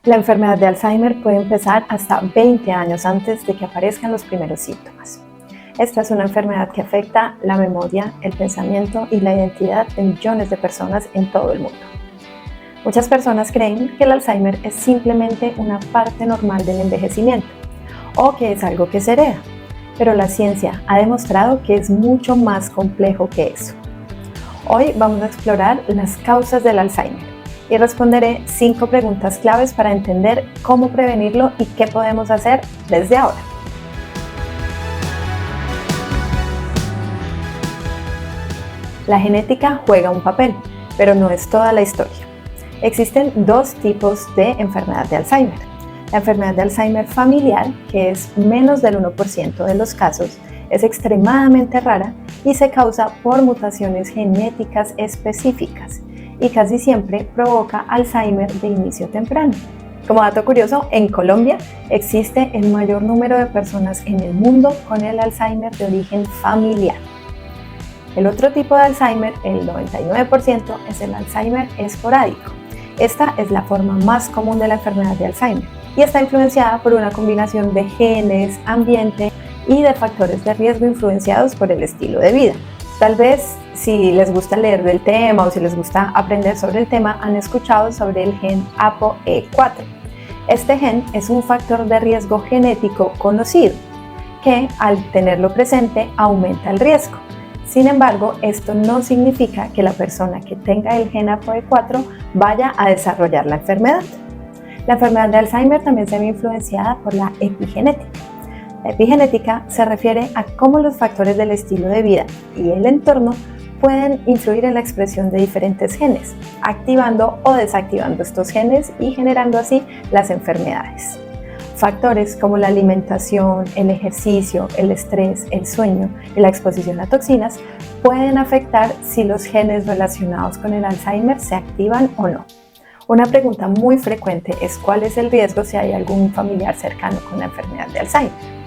La enfermedad de Alzheimer puede empezar hasta 20 años antes de que aparezcan los primeros síntomas. Esta es una enfermedad que afecta la memoria, el pensamiento y la identidad de millones de personas en todo el mundo. Muchas personas creen que el Alzheimer es simplemente una parte normal del envejecimiento o que es algo que se hereda, pero la ciencia ha demostrado que es mucho más complejo que eso. Hoy vamos a explorar las causas del Alzheimer y responderé 5 preguntas claves para entender cómo prevenirlo y qué podemos hacer desde ahora. La genética juega un papel, pero no es toda la historia. Existen 2 tipos de enfermedad de Alzheimer. La enfermedad de Alzheimer familiar, que es menos del 1% de los casos, es extremadamente rara y se causa por mutaciones genéticas específicas y casi siempre provoca Alzheimer de inicio temprano. Como dato curioso, en Colombia existe el mayor número de personas en el mundo con el Alzheimer de origen familiar. El otro tipo de Alzheimer, el 99%, es el Alzheimer esporádico. Esta es la forma más común de la enfermedad de Alzheimer y está influenciada por una combinación de genes, ambiente y de factores de riesgo influenciados por el estilo de vida. Tal vez, si les gusta leer del tema o si les gusta aprender sobre el tema, han escuchado sobre el gen ApoE4. Este gen es un factor de riesgo genético conocido que, al tenerlo presente, aumenta el riesgo. Sin embargo, esto no significa que la persona que tenga el gen ApoE4 vaya a desarrollar la enfermedad. La enfermedad de Alzheimer también se ve influenciada por la epigenética. La epigenética se refiere a cómo los factores del estilo de vida y el entorno pueden influir en la expresión de diferentes genes, activando o desactivando estos genes y generando así las enfermedades. Factores como la alimentación, el ejercicio, el estrés, el sueño y la exposición a toxinas pueden afectar si los genes relacionados con el Alzheimer se activan o no. Una pregunta muy frecuente es cuál es el riesgo si hay algún familiar cercano con la enfermedad de Alzheimer.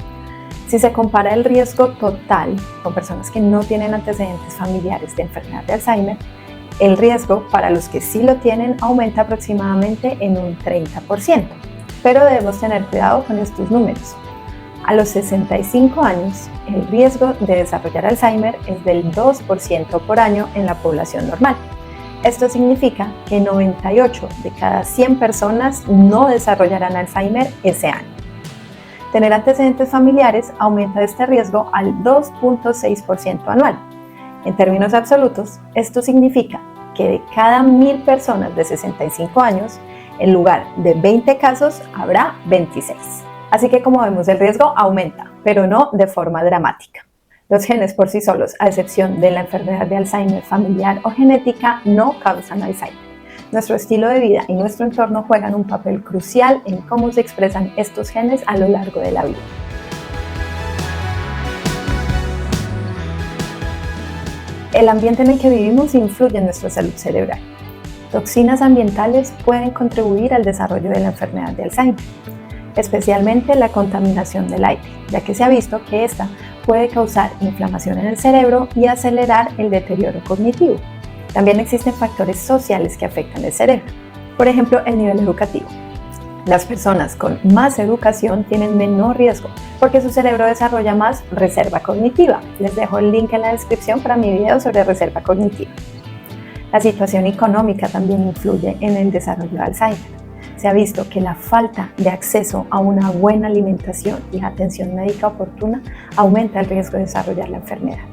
Si se compara el riesgo total con personas que no tienen antecedentes familiares de enfermedad de Alzheimer, el riesgo para los que sí lo tienen aumenta aproximadamente en un 30%. Pero debemos tener cuidado con estos números. A los 65 años, el riesgo de desarrollar Alzheimer es del 2% por año en la población normal. Esto significa que 98 de cada 100 personas no desarrollarán Alzheimer ese año. Tener antecedentes familiares aumenta este riesgo al 2.6% anual. En términos absolutos, esto significa que de cada 1000 personas de 65 años, en lugar de 20 casos, habrá 26. Así que, como vemos, el riesgo aumenta, pero no de forma dramática. Los genes por sí solos, a excepción de la enfermedad de Alzheimer familiar o genética, no causan Alzheimer. Nuestro estilo de vida y nuestro entorno juegan un papel crucial en cómo se expresan estos genes a lo largo de la vida. El ambiente en el que vivimos influye en nuestra salud cerebral. Toxinas ambientales pueden contribuir al desarrollo de la enfermedad de Alzheimer, especialmente la contaminación del aire, ya que se ha visto que esta puede causar inflamación en el cerebro y acelerar el deterioro cognitivo. También existen factores sociales que afectan el cerebro, por ejemplo, el nivel educativo. Las personas con más educación tienen menor riesgo porque su cerebro desarrolla más reserva cognitiva. Les dejo el link en la descripción para mi video sobre reserva cognitiva. La situación económica también influye en el desarrollo de Alzheimer. Se ha visto que la falta de acceso a una buena alimentación y atención médica oportuna aumenta el riesgo de desarrollar la enfermedad.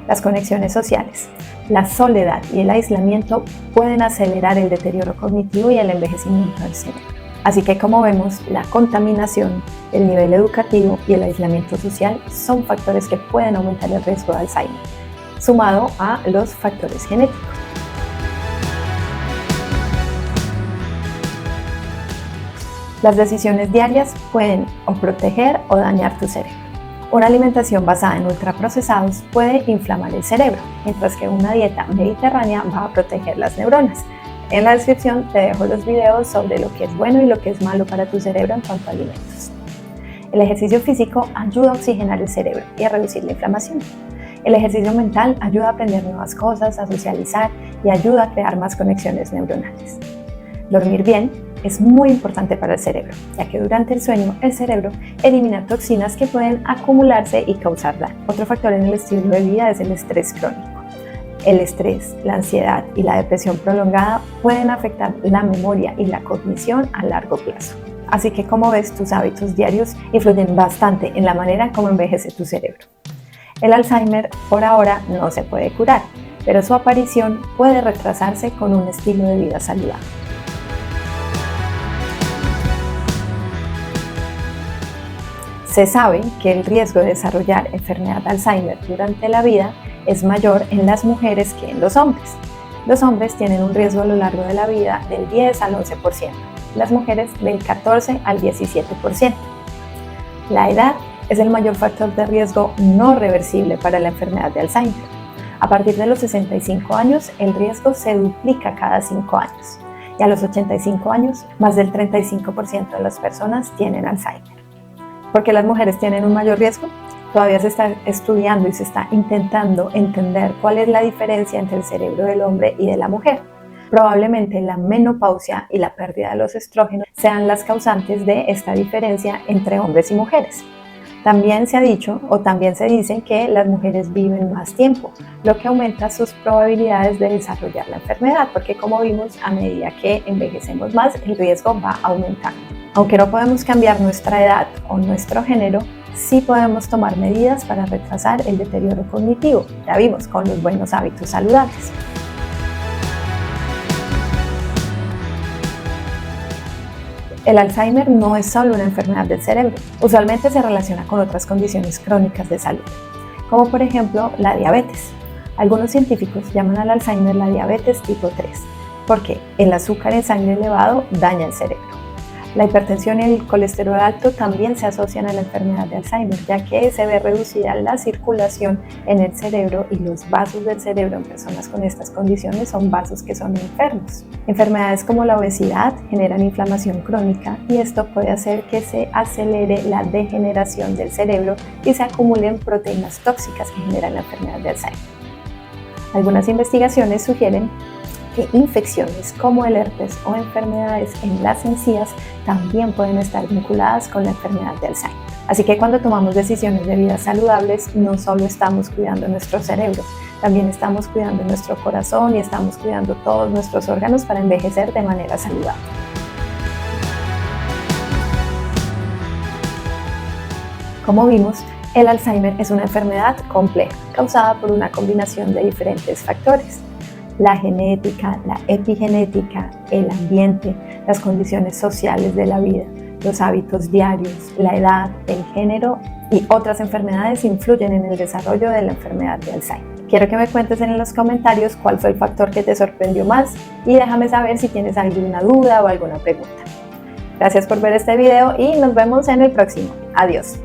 Las conexiones sociales, la soledad y el aislamiento pueden acelerar el deterioro cognitivo y el envejecimiento del cerebro. Así que, como vemos, la contaminación, el nivel educativo y el aislamiento social son factores que pueden aumentar el riesgo de Alzheimer, sumado a los factores genéticos. Las decisiones diarias pueden o proteger o dañar tu cerebro. Una alimentación basada en ultraprocesados puede inflamar el cerebro, mientras que una dieta mediterránea va a proteger las neuronas. En la descripción te dejo los videos sobre lo que es bueno y lo que es malo para tu cerebro en cuanto a alimentos. El ejercicio físico ayuda a oxigenar el cerebro y a reducir la inflamación. El ejercicio mental ayuda a aprender nuevas cosas, a socializar y ayuda a crear más conexiones neuronales. Dormir bien es muy importante para el cerebro, ya que durante el sueño el cerebro elimina toxinas que pueden acumularse y causar daño. Otro factor en el estilo de vida es el estrés crónico. El estrés, la ansiedad y la depresión prolongada pueden afectar la memoria y la cognición a largo plazo. Así que, como ves, tus hábitos diarios influyen bastante en la manera como envejece tu cerebro. El Alzheimer por ahora no se puede curar, pero su aparición puede retrasarse con un estilo de vida saludable. Se sabe que el riesgo de desarrollar enfermedad de Alzheimer durante la vida es mayor en las mujeres que en los hombres. Los hombres tienen un riesgo a lo largo de la vida del 10 al 11%, las mujeres del 14 al 17%. La edad es el mayor factor de riesgo no reversible para la enfermedad de Alzheimer. A partir de los 65 años, el riesgo se duplica cada 5 años y a los 85 años, más del 35% de las personas tienen Alzheimer. ¿Por qué las mujeres tienen un mayor riesgo? Todavía se está estudiando y se está intentando entender cuál es la diferencia entre el cerebro del hombre y de la mujer. Probablemente la menopausia y la pérdida de los estrógenos sean las causantes de esta diferencia entre hombres y mujeres. También se ha dicho o también se dice que las mujeres viven más tiempo, lo que aumenta sus probabilidades de desarrollar la enfermedad, porque como vimos, a medida que envejecemos más, el riesgo va aumentando. Aunque no podemos cambiar nuestra edad o nuestro género, sí podemos tomar medidas para retrasar el deterioro cognitivo, ya vimos, con los buenos hábitos saludables. El Alzheimer no es solo una enfermedad del cerebro, usualmente se relaciona con otras condiciones crónicas de salud, como por ejemplo la diabetes. Algunos científicos llaman al Alzheimer la diabetes tipo 3, porque el azúcar en sangre elevado daña el cerebro. La hipertensión y el colesterol alto también se asocian a la enfermedad de Alzheimer, ya que se ve reducida la circulación en el cerebro y los vasos del cerebro en personas con estas condiciones son vasos que son enfermos. Enfermedades como la obesidad generan inflamación crónica y esto puede hacer que se acelere la degeneración del cerebro y se acumulen proteínas tóxicas que generan la enfermedad de Alzheimer. Algunas investigaciones sugieren que infecciones como el herpes o enfermedades en las encías también pueden estar vinculadas con la enfermedad de Alzheimer. Así que cuando tomamos decisiones de vida saludables, no solo estamos cuidando nuestro cerebro, también estamos cuidando nuestro corazón y estamos cuidando todos nuestros órganos para envejecer de manera saludable. Como vimos, el Alzheimer es una enfermedad compleja, causada por una combinación de diferentes factores. La genética, la epigenética, el ambiente, las condiciones sociales de la vida, los hábitos diarios, la edad, el género y otras enfermedades influyen en el desarrollo de la enfermedad de Alzheimer. Quiero que me cuentes en los comentarios cuál fue el factor que te sorprendió más y déjame saber si tienes alguna duda o alguna pregunta. Gracias por ver este video y nos vemos en el próximo. Adiós.